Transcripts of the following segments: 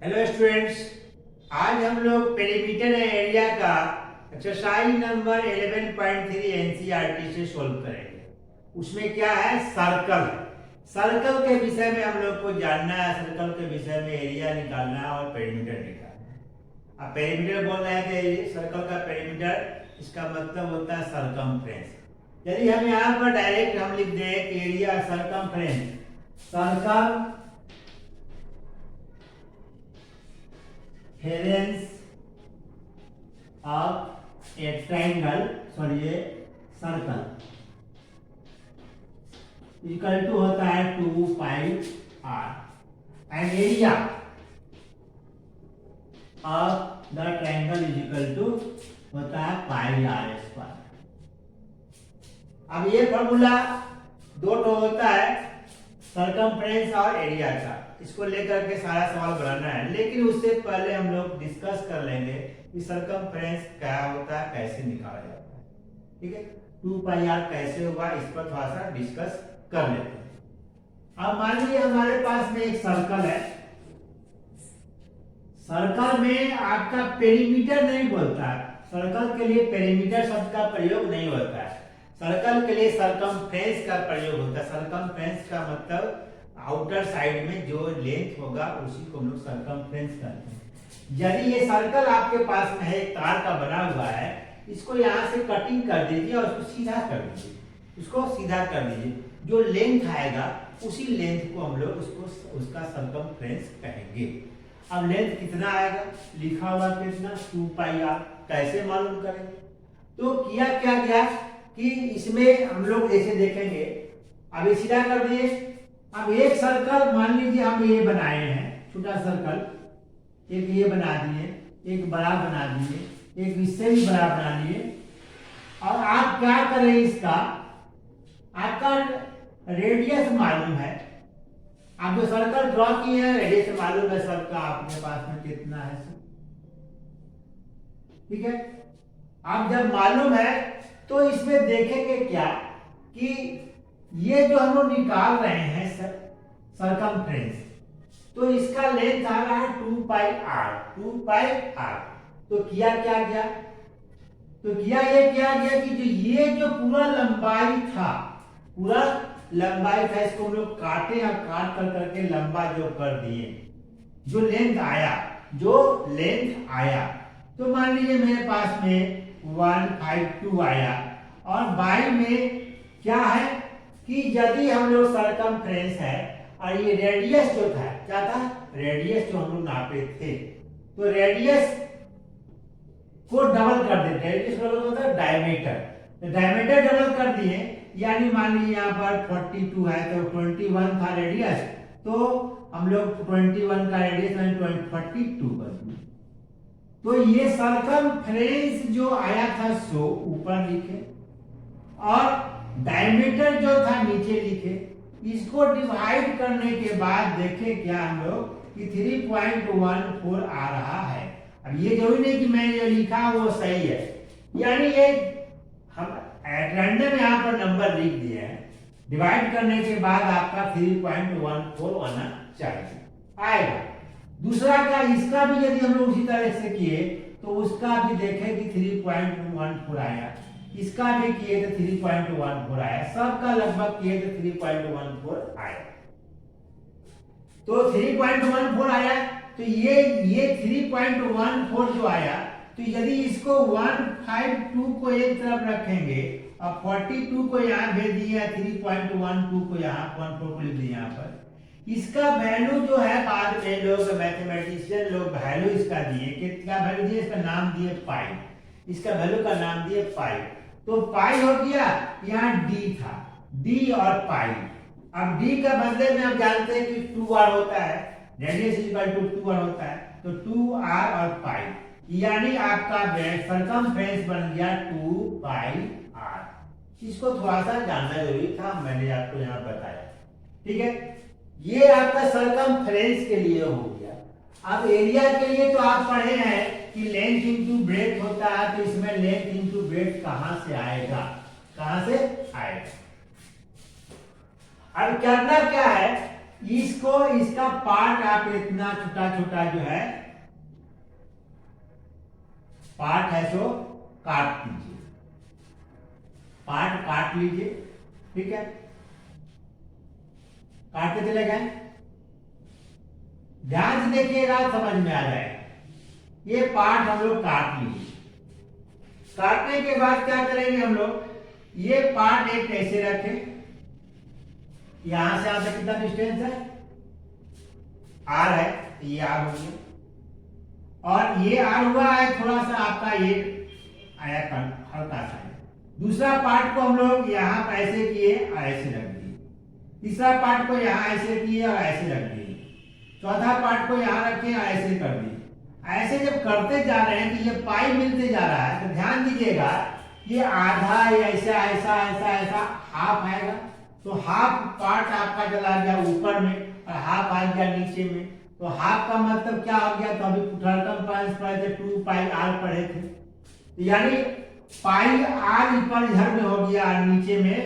Hello students, आज हम लोग पेरीमीटर एरिया का एक्सरसाइज नंबर 11.3 एनसीईआरटी से सॉल्व करेंगे। उसमें क्या है, सर्कल। सर्कल के विषय में हम लोग को जानना है, सर्कल के विषय में एरिया निकालना है और पेरीमीटर निकालना है। अब पेरीमीटर बोल रहे हैं कि सर्कल का पेरीमीटर, इसका मतलब होता है सरकमफ्रेंस। यदि हम यहाँ पर डायरेक्ट हम लिख दें कि area circumference, circumference of a triangle, circle equal to होता है 2 pi r and area of the triangle is equal to होता है पाई आर स्क्वायर। अब ये फॉर्मूला दो तो होता है सरकमफ्रेंस और एरिया का, इसको लेकर के सारा सवाल बनाना है। लेकिन उससे पहले हम लोग डिस्कस कर लेंगे कि सरकमफ्रेंस क्या होता है, कैसे निकाला जाता है। ठीक है, 2 पाई आर कैसे होगा, इस पर थोड़ा सा डिस्कस कर लेते हैं। अब मान लीजिए हमारे पास में एक सर्कल है। सर्कल में आपका पेरीमीटर नहीं बोलता है, सर्कल के लिए पेरीमीटर शब्द का प्रयोग नहीं होता है। सर्कल के लिए सरकमफ्रेंस का प्रयोग होता है। सरकमफ्रेंस का मतलब आउटर साइड में जो लेंथ होगा उसी को हम लोग सरकमफ्रेंस कहते हैं। यदि ये सर्कल आपके पास में है, एक तार का बना हुआ है, इसको यहाँ से कटिंग कर दीजिए और उसको सीधा कर दीजिए, उसको सीधा कर दीजिए। जो लेंथ आएगा उसी लेंथ को हम लोग उसका सरकमफ्रेंस कहेंगे। अब लेंथ कितना आएगा, लिखा हुआ कितना, 2 पाई आर। कैसे मालूम करेंगे, तो किया क्या गया कि इसमें हम लोग ऐसे देखेंगे। अब ये सीधा कर दिए। अब एक सर्कल मान लीजिए हम ये बनाए हैं, छोटा सर्कल, एक ये बना दिए, एक बड़ा बना दिए, एक इससे भी बड़ा बना दिए। और आप क्या करें, इसका आपका रेडियस मालूम है, आप जो सर्कल ड्रॉ किए हैं रेडियस मालूम है सबका, आपके पास में कितना है सब। ठीक है, आप जब मालूम है तो इसमें देखेंगे क्या कि ये जो हम लोग निकाल रहे हैं सरकमफ्रेंस, तो इसका लेंथ आ रहा है 2 पाई आर, 2 पाई आर। तो किया क्या गया, तो किया ये क्या गया कि जो पूरा लंबाई था, पूरा लंबाई था, इसको हम लोग काटे और काट कर करके लंबा जो कर दिए। जो लेंथ आया, तो मान लीजिए मेरे पास में 152 आया। और बाई में क्या है कि यदि हम लोग सरकमफ्रेंस है और ये रेडियस जो था, क्या था, रेडियस जो हम लोग नापे थे, तो रेडियस को डबल कर देते, रेडियस डबल होता है डायमीटर, तो डायमीटर डबल कर दिए। यानी मान लीजिए यहाँ पर 42 है तो 21 था रेडियस, तो हम लोग 21 का रेडियस 42 कर दिए। तो ये सरकमफ्रेंस जो आया था सो ऊपर लिखे और डायमीटर जो था नीचे लिखे। इसको डिवाइड करने के बाद देखे क्या हम लोग कि 3.14 आ रहा है। अब ये जरूरी नहीं कि मैंने जो लिखा वो सही है, यानी ये हम रैंडम यहाँ पर नंबर लिख दिए हैं। डिवाइड करने के बाद आपका 3.14 आना चाहिए, आएगा। दूसरा का, इसका भी यदि हम लोग उसी तरह से किए तो उसका भी देखें कि 3.14 आया, इसका भी किए तो 3.14 आया, सबका लगभग किए तो 3.14 आया। तो 3.14 आया, तो ये 3.14 जो आया, तो यदि इसको 152 को एक तरफ रखेंगे और 42 को यहाँ भेज दिया, 3.12 को यहाँ 14 को लिख दिया यहाँ पर, इसका वैल्यू जो है बाद में लोग मैथमेटिशियन लोग वैल्यू इसका दिए, कितना वैल्यू दिए, इसका नाम दिए पाई, इसका वैल्यू का नाम दिए पाई। तो पाई हो गया, यहाँ डी था, डी और पाई। अब डी का बदले में आप जानते हैं कि 2r होता है, रेडियस इक्वल टू 2r होता है, तो 2r और पाई, यानी आपका सरकमफ्रेंस बन गया 2 पाई आर। इसको थोड़ा सा जानना जरूरी था, मैंने आपको यहाँ बताया। ठीक है, ये आपका सरकमफ्रेंस के लिए हो गया। अब एरिया के लिए तो आप पढ़े हैं कि लेंथ इनटू ब्रेड्थ होता है, तो इसमें लेंथ इनटू ब्रेड्थ कहां से आएगा, कहां से आएगा। अब करना क्या है, इसको इसका पार्ट आप इतना छोटा छोटा जो है पार्ट है सो काट दीजिए, पार्ट काट लीजिए, ठीक है। काटते चले गए, ध्यान से देखिएगा समझ में आ जाएगा। ये पार्ट हम लोग काट लिए, काटने के बाद क्या करेंगे हम लोग, ये पार्ट एक ऐसे रखें, यहां से यहां तक कितना डिस्टेंस है, आर है, ये आर हो गया, और ये आर हुआ है थोड़ा सा आपका ये आया हल्का सा। दूसरा पार्ट को हम लोग यहां ऐसे किए और ऐसे रख दिए, तीसरा पार्ट को यहां ऐसे किए और ऐसे रख दिए, चौथा पार्ट को यहां रखे और ऐसे कर दिए। ऐसे जब करते जा रहे हैं तो ये पाई मिलते जा रहा है, तो ध्यान दीजिएगा ये आधा ऐसा ऐसा ऐसा ऐसा हाफ आएगा, तो हाफ पार्ट आपका चला गया ऊपर में और हाफ आ गया नीचे में, तो हाफ का मतलब क्या हो गया, तो अभी थर्ड पॉइंट पढ़े थे 2 पाई आर पढ़े थे, तो यानी पाई आर ऊपर इधर में हो गया और नीचे में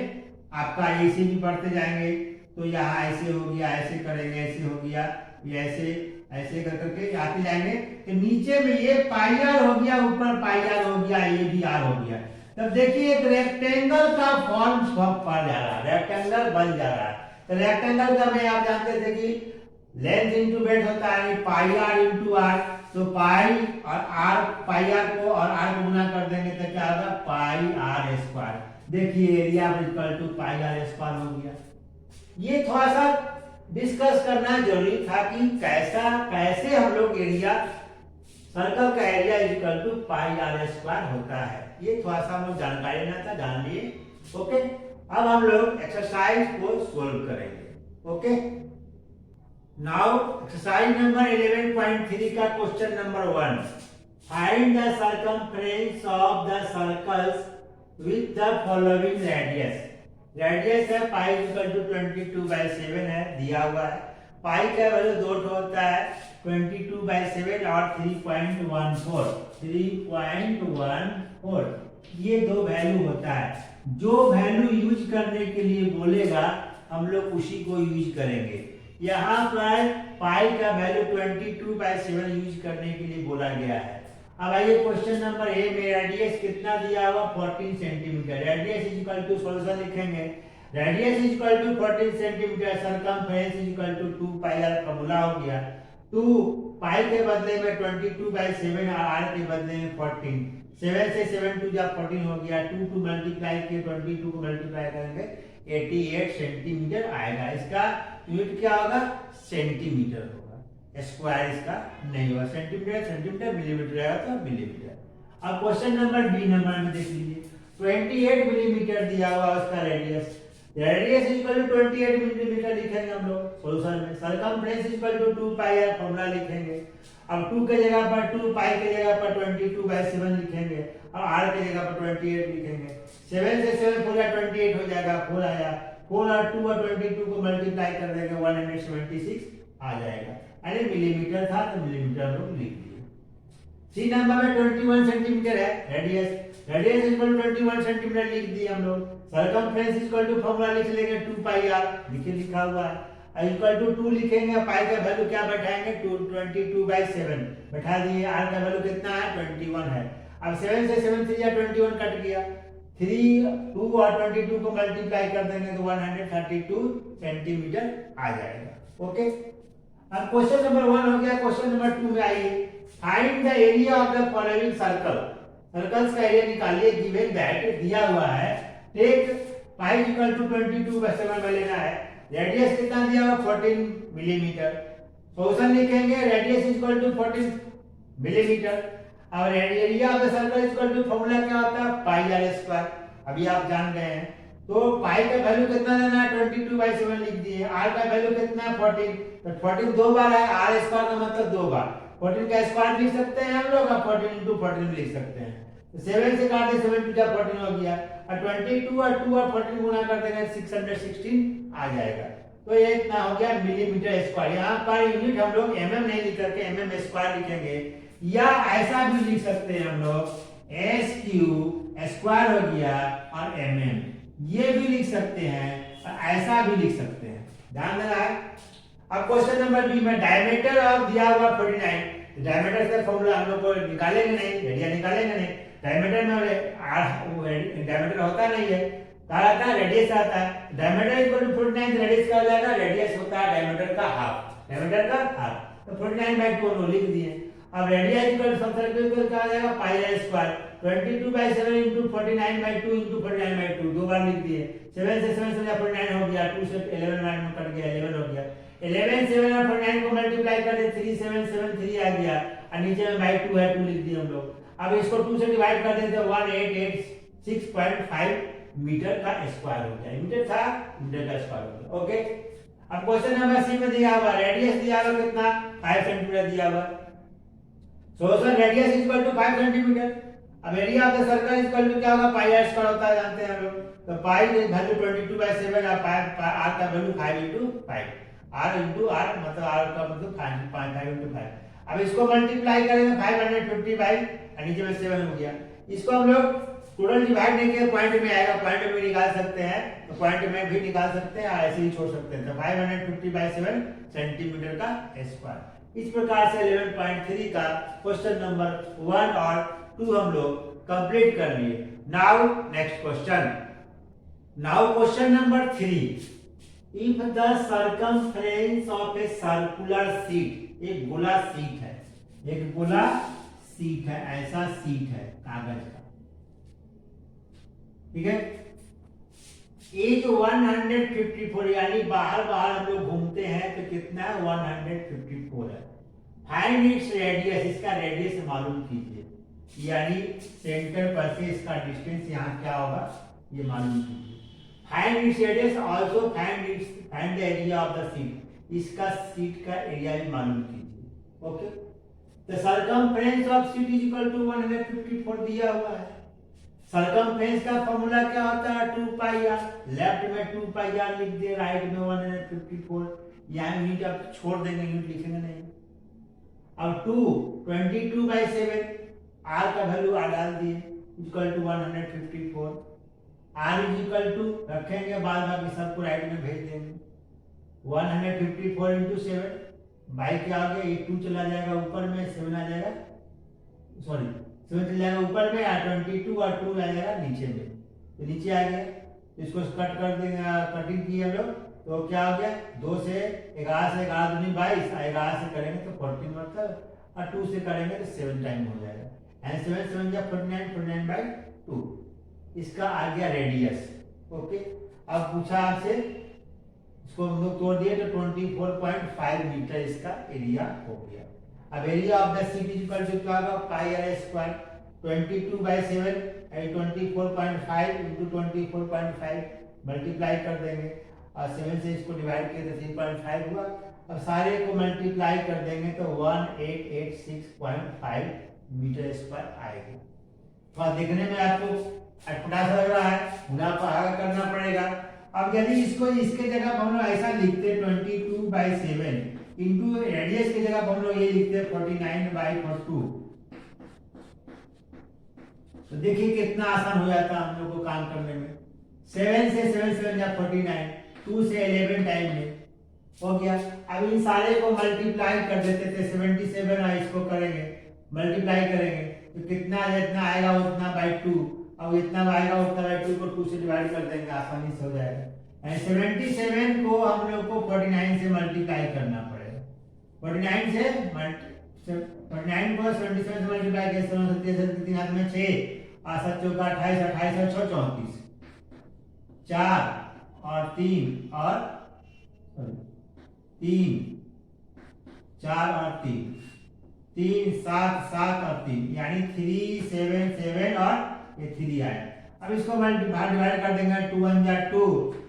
आपका ऐसे भी बढ़ते जाएंगे, तो यहाँ ऐसे हो गया, ऐसे करेंगे, ऐसे हो गया, ये ऐसे ऐसे कर करके आते जाएंगे, तो नीचे में ये पाई आर हो गया, ऊपर पाई आर हो गया, ये भी आर हो गया। तब देखिए एक रेक्टेंगल का फॉर्म पड़ जा रहा है, रेक्टेंगल बन जा रहा है। तो रेक्टेंगल का में आप जानते थे कि लेंथ इंटू ब्रेड्थ होता है, पाई आर इंटू आर, तो पाई और आर, पाई आर को और आर को गुना कर देंगे तो क्या होगा, पाई आर स्क्वायर। देखिए area equal to pi r square हो गया। ये थोड़ा सा डिस्कस करना जरूरी था कि कैसे हम लोग एरिया, सर्कल का area equal to pi r square होता है, ये थोड़ा सा हम लोग जानकारी लेना था, जान लिए। ओके, अब हम लोग एक्सरसाइज को सोल्व करेंगे। ओके, नाउ एक्सरसाइज नंबर 11.3 का question number 1, find the circumference of the circles with the following radius. Radius है पाई इक्वल टू 22/7 है, दिया हुआ है। पाई का वैल्यू 2 होता है, 22/7 और 3.14 ये दो वैल्यू होता है। जो वैल्यू यूज करने के लिए बोलेगा हम लोग उसी को यूज करेंगे। यहाँ पर पाई का वैल्यू 22/7 यूज करने के लिए बोला गया है। अब आइए क्वेश्चन नंबर ए में रेडियस कितना दिया हुआ, 14 centimetre. Radius is equal to solution लिखेंगे, radius is equal to 14 centimetre, circumference is equal to 2 pi r, formula हो गया 2 पाई के बदले में 22/7 और आर के बदले में 14, 7 से 7 टू जा 14 हो गया, 2 मल्टीप्लाई किए 22 को मल्टीप्लाई करेंगे 88 सेंटीमीटर आएगा। इसका यूनिट क्या होगा, सेंटीमीटर होगा, स्क्वायर इसका नहीं होगा, सेंटीमीटर सेंटीमीटर, मिलीमीटर आएगा तो मिलीमीटर। अब क्वेश्चन नंबर बी नंबर में देख लीजिए, 28 मिलीमीटर दिया हुआ उसका radius, radius equal to 28 millimetre लिखेंगे हम लोग सॉल्यूशन में। Circumference equal to 2 pi r, formula लिखेंगे। अब 2 के जगह पर 2, पाई के जगह पर 22/7 लिखेंगे और आर के जगह पर 28 लिखेंगे। 7 से 7 4 28 हो जाएगा, 4 आया, 4 और 2 और 22 को मल्टीप्लाई कर देंगे 176 आ जाएगा। अरे मिलीमीटर था तो मिलीमीटर हम लोग लिख दिए। सी नंबर में 21 सेंटीमीटर है radius, radius equal to 21 centimetre लिख दिए हम लोग। सरकमफ्रेंस इक्वल टू फॉर्मूला लिख लेंगे 2 पाई आर, देखिए लिखा हुआ है, इक्वल टू 2 लिखेंगे, पाई का वैल्यू क्या बैठाएंगे 22/7 बैठा दिए, आर का वैल्यू कितना है 21 है। अब 7 से 7 3 या 21 कट गया, 3 2 और 22 को मल्टीप्लाई कर देंगे तो 132 सेंटीमीटर आ जाएगा। ओके, अब क्वेश्चन नंबर 1 हो गया। क्वेश्चन नंबर 2 में आइए, find the area of the following circle. Circles का एरिया निकालिए, गिवन दैट दिया हुआ है, टेक पाई इक्वल टू 22/7 में लेना है, रेडियस कितना दिया हुआ 14 मिलीमीटर। सॉल्यूशन लिखेंगे, रेडियस इक्वल टू 14 मिलीमीटर और area of the circle equal to formula क्या होता है पाई आर स्क्वायर, अभी आप जान गए हैं। तो पाई का वैल्यू कितना लेना है 22/7 लिख दिए, आर का वैल्यू कितना है 14, तो 14 दो बार है, आर स्क्वायर का मतलब 2 बार, 14 का स्क्वायर लिख सकते हैं हम लोग और 14 into 14 लिख सकते हैं। तो 7 से काट दे 7 2 14 हो गया और 22 और 2 और 14 गुना कर देंगे 616 आ जाएगा। तो ये इतना हो गया मिलीमीटर स्क्वायर। यहाँ पर यूनिट हम लोग एमएम नहीं लिख करके एमएम स्क्वायर लिखेंगे, या ऐसा भी लिख सकते हैं हम लोग एस क्यू स्क्वायर हो गया और एमएम, ये भी लिख सकते हैं और ऐसा भी लिख सकते हैं, ध्यान देना है। अब क्वेश्चन नंबर बी में डायमीटर ऑफ दिया हुआ 49, डायमीटर का फॉर्मूला हम लोग को निकालेंगे नहीं, एरिया निकालेंगे नहीं, डायमीटर में डायमीटर होता नहीं है, क्या आता है, रेडियस आता है। डायमीटर इक्वल टू 49, रेडियस क्या हो जाएगा, रेडियस होता है डायमीटर का हाफ, डायमीटर का हाफ, तो 49/2 लिख दिए। अब रेडियस इक्वल टू सर्कल क्या हो जाएगा, पाई आर स्क्वायर, 22/7 into 49/2 into 49/2 दो बार लिख दिए। 7 से 7 से 49 हो गया, 2 से 11 में कट गया, 11 हो गया। 11 7 और 49 को मल्टीप्लाई कर दे, 3773 आ गया, और नीचे में बाई 2 है, 2 लिख दिए हम लोग। अब इसको 2 से डिवाइड कर देते, 1886.5 मीटर का स्क्वायर हो जाए, मीटर था, मीटर का स्क्वायर हो गया। ओके, अब क्वेश्चन नंबर सी में दिया हुआ रेडियस दिया हुआ कितना, 5 सेंटीमीटर दिया हुआ। So sir radius equal to 5 centimetre. अब area of the circle equal to क्या होगा, पाई आर स्क्वायर होता है, जानते हैं हम लोग। तो पाई की वैल्यू 22/7 और आर का value 5 into 5, r into r मतलब आर का मतलब 5 into 5। अब इसको मल्टीप्लाई करेंगे 550 बाई, और नीचे में 7 हो गया। इसको हम लोग टोटल डिवाइड नहीं किया, पॉइंट में आएगा, पॉइंट में भी निकाल सकते हैं, तो पॉइंट में भी निकाल सकते हैं, ऐसे ही छोड़ सकते हैं। तो 550/7 सेंटीमीटर का स्क्वायर। इस प्रकार से 11.3 का क्वेश्चन नंबर 1 और 2 हम लोग कंप्लीट कर लिए। Now next question, now question number 3, if the circumference of a circular sheet, एक गोला शीट है, एक गोला शीट है, ऐसा शीट है कागज का, ठीक है, एज 154, यानी बाहर बाहर हम लोग घूमते हैं तो कितना है, 154 है। फाइंड इट्स रेडियस, इसका रेडियस मालूम कीजिए, यानी सेंटर पर से इसका डिस्टेंस यहाँ क्या होगा ये मालूम कीजिए। Find its radius, also find the area of the sheet, इसका शीट का एरिया भी मालूम कीजिए। Okay, the circumference of sheet is equal to 154 दिया हुआ है। सर्कमफ्रेंस का फॉर्मूला क्या होता है, 2 पाई आर, लेफ्ट में 2 पाई आर लिख दे, राइट में 154, यहाँ यूनिट आप छोड़ देंगे, यूनिट लिखेंगे नहीं। अब 22/7 आर का वैल्यू आर डाल दिए, equal to 154, r is equal to रखेंगे, बाद बाकी सबको राइट में भेज देंगे, 154 into 7 बाई क्या आ गया, ये 2 चला जाएगा ऊपर में, 7 आ जाएगा, सॉरी 7 चला जाएगा ऊपर में, 22 और 2 आ जाएगा नीचे में, तो नीचे आ गया। इसको कट कर देंगे, कटिंग की हम लोग, तो क्या हो गया, 2 से 11 से 11 दूनी 22, 11 से करेंगे तो 14 मतलब, और 2 से करेंगे तो 7 टाइम हो जाएगा, एंड 7 7 जा 49, 49/2, इसका आ गया रेडियस। ओके, अब पूछा आपसे, इसको हम लोग तोड़ दिए तो 24.5 मीटर इसका एरिया हो गया। अब area of the sheet is equal to क्या होगा, पाई आर स्क्वायर, 22/7 और 24.5 into 24.5 मल्टीप्लाई कर देंगे, और 7 से इसको डिवाइड किया तो 3.5 हुआ। अब सारे को मल्टीप्लाई कर देंगे तो 1886.5 मीटर स्क्वायर आएगा। तो देखने में आपको अटपटा सा लग रहा है, मुनाफा आगे करना पड़ेगा। अब यदि इसको इसके जगह हम लोग ऐसा लिखते 22/7 इंटू रेडियस की जगह हम लोग ये लिखते 49/2, तो देखिए कितना आसान हो जाता हम लोग को काम करने में। 7 से 7 7 या 49, 2 से 11 टाइम में हो गया। अब इन सारे को मल्टीप्लाई कर देते थे, 77 और इसको करेंगे मल्टीप्लाई करेंगे तो कितना जितना आएगा उतना बाई 2, अब इतना आएगा उतना बाई 2 को 2 से डिवाइड कर देंगे, आसानी से हो जाएगा। 77 को हम लोग को 49 से मल्टीप्लाई करना पड़ेगा, 49 से 49 को 77 से मल्टीप्लाई किया, 7 3 हाथ में 6 और 7 चौका 28, 28 और 6 34, 4 और 3 और 3, 4 और 3, 3 7 7 और 3, यानी 3 7 7 और ये 3 आया। अब इसको डिवाइड कर देंगे, 2 1 जा 2,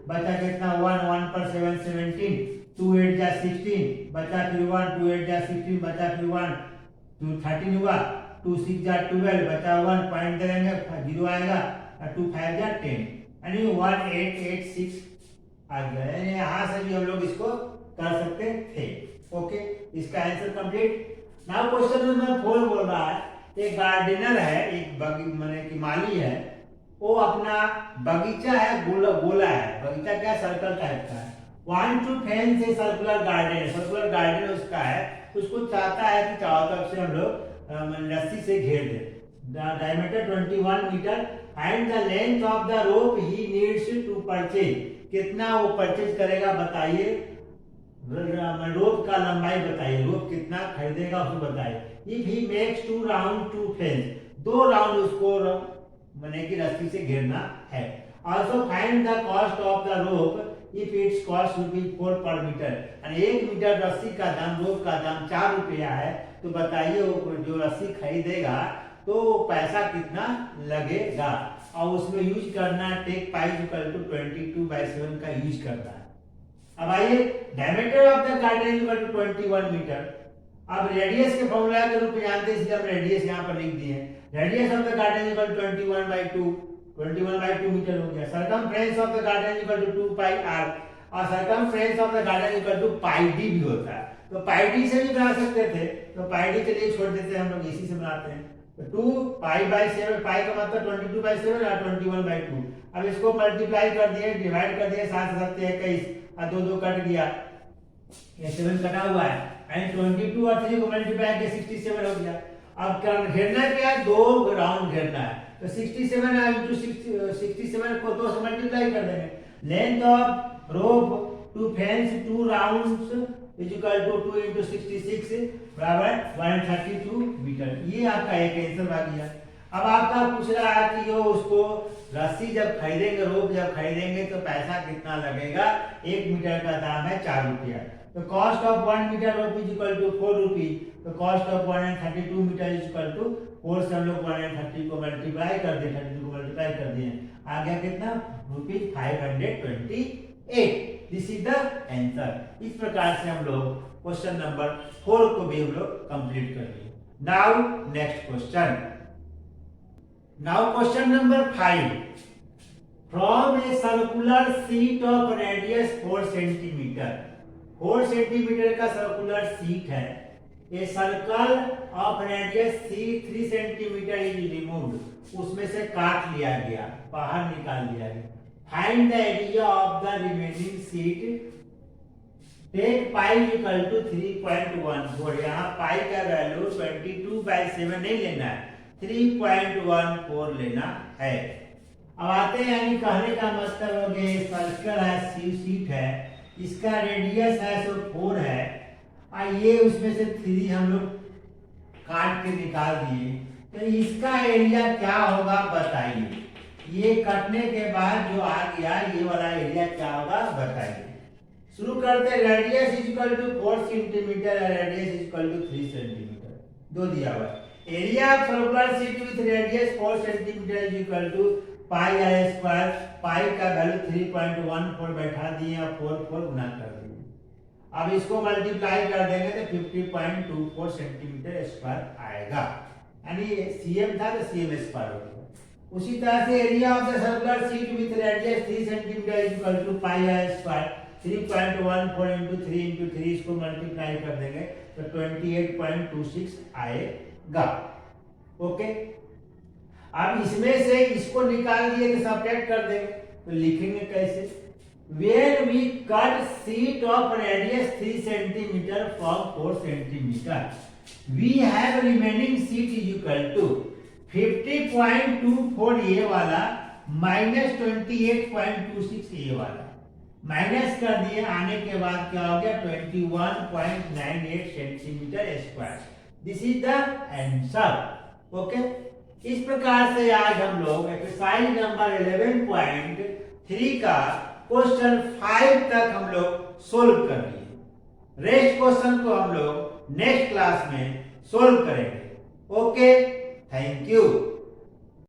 बचा कितना 1 1 पर 7 17, 2 8 जा 16, बचा फिर 1, 2 8 जा 16, बचा फिर 1, 2 13 हुआ, 2 6 जा 12, बचा 1, पॉइंट देंगे 0 आएगा, और 2 5 जा 10, यानी 1886 आ गया। यानी यहाँ से भी हम लोग इसको कर सकते थे। ओके, इसका answer complete. Now question number 4 बोल रहा है, एक गार्डनर है, एक माने कि माली है, वो अपना बगीचा है, गोला है, बगीचा क्या सर्कल टाइप का है, want to fence a circular garden, circular garden उसका है, उसको चाहता है कि चारों तरफ से हम लोग रस्सी से घेर दें। Diameter 21 metre and the length of the rope he needs to purchase, कितना वो परचेज करेगा बताइए, रोप का लंबाई बताइए, रोप कितना खरीदेगा उसको बताइए। If he makes 2 round to fence, 2 round उसको माने कि रस्सी से घेरना है। Also find the cost of the rope if it's cost ₹4 पर मीटर, और 1 मीटर रस्सी का दाम, रोप का दाम 4 रुपया है, तो बताइए वो जो रस्सी खरीदेगा तो पैसा कितना लगेगा। और उसमें यूज करना टेक पाई इक्वल टू 22/7 का यूज करना है। अब आइए diameter of the garden equal to 21 metre. अब रेडियस के फॉर्मूला के रूप में जानते हैं, इसलिए हम रेडियस यहाँ पर लिख दिए। Radius of the garden equal to 21/2 metre हो गया। Circumference of the garden equal to 2 pi r, और circumference of the garden equal to pi d भी होता है। तो पाई d से भी बना सकते थे, तो पाई d चलिए छोड़ देते हैं, हम लोग इसी से बनाते हैं। तो 2 पाई/7, पाई का मतलब 22/7 और 21/2। अब इसको मल्टीप्लाई कर दिए, डिवाइड कर दिए, 7 7 21, और 2 2 कट गया, ये 7 कटा हुआ है, एंड 22 और 3 को मल्टीप्लाई किया 67 हो गया। अब क्या घेरना क्या है, 2 राउंड घेरना है, तो 67 इंटू 67 को 2 से मल्टीप्लाई कर देंगे। Length of rope to fence 2 rounds is equal to 2 into 66 बराबर 132 मीटर। ये आपका एक आंसर आ गया। अब आपका पूछ रहा है कि यो उसको रस्सी जब खरीदेंगे, रोप जब खरीदेंगे तो पैसा कितना लगेगा। 1 मीटर का दाम है 4 रुपया, तो cost of 1 metre rope is equal to 4 rupees, तो cost of 132 metre is equal to 4 से हम लोग 130 को मल्टीप्लाई कर दिए, 32 को मल्टीप्लाई कर दिए, आ गया कितना ₹528। This is the answer. इस प्रकार से हम लोग क्वेश्चन नंबर 4 को भी हम लोग कंप्लीट कर लिए। Now next question. Now question number 5. From a circular sheet of radius 4 centimeter, 4 centimetre का सर्कुलर शीट है, a circle of radius 3 centimetre is removed, उसमें से काट लिया गया, बाहर निकाल दिया गया। Find the area of the remaining sheet. Take pi equal to 3.14, यहाँ पाई का वैल्यू 22/7 नहीं लेना है, 3.14 लेना है। अब आते हैं, यानी कहने का मतलब हो गया सर्कल है, शीट है, इसका रेडियस है सो 4 है, और ये उसमें से 3 हम लोग काट के निकाल दिए, तो इसका एरिया क्या होगा बताइए। ये कटने के बाद जो आ गया ये वाला एरिया क्या होगा बताइए। शुरू करते हैं, radius is equal to 4 centimetre और radius is equal to 3 centimetre, दो दिया हुआ है। Area of circular sheet with radius 4 centimetre is equal to pi r square, pi का वैल्यू 3.14 बैठा दिए और 4 गुना कर दिए। अब इसको मल्टीप्लाई कर देंगे तो 50.24 सेंटीमीटर स्क्वायर आएगा, यानी cm था तो cm स्क्वायर हो गया। उसी तरह से area of the circular sheet with radius 3 centimetre is equal to pi r square, 3.14 into 3 into 3, इसको मल्टीप्लाई कर देंगे तो 28.26 आएगा। ओके, अब इसमें से इसको निकाल दिए तो सब्ट्रैक्ट कर देंगे, तो लिखेंगे कैसे। When we cut sheet of radius 3 centimeter from 4 centimeter, we have remaining sheet is equal to 50.24 ये वाला माइनस 28.26 ये वाला, माइनस कर दिए, आने के बाद क्या हो गया 21.98 centimetre square. This is the answer. Okay, इस प्रकार से आज हम लोग एक्सरसाइज नंबर 11.3 का क्वेश्चन 5 तक हम लोग सोल्व कर लिए। रेस्ट क्वेश्चन को हम लोग नेक्स्ट क्लास में सोल्व करेंगे। Okay, thank you.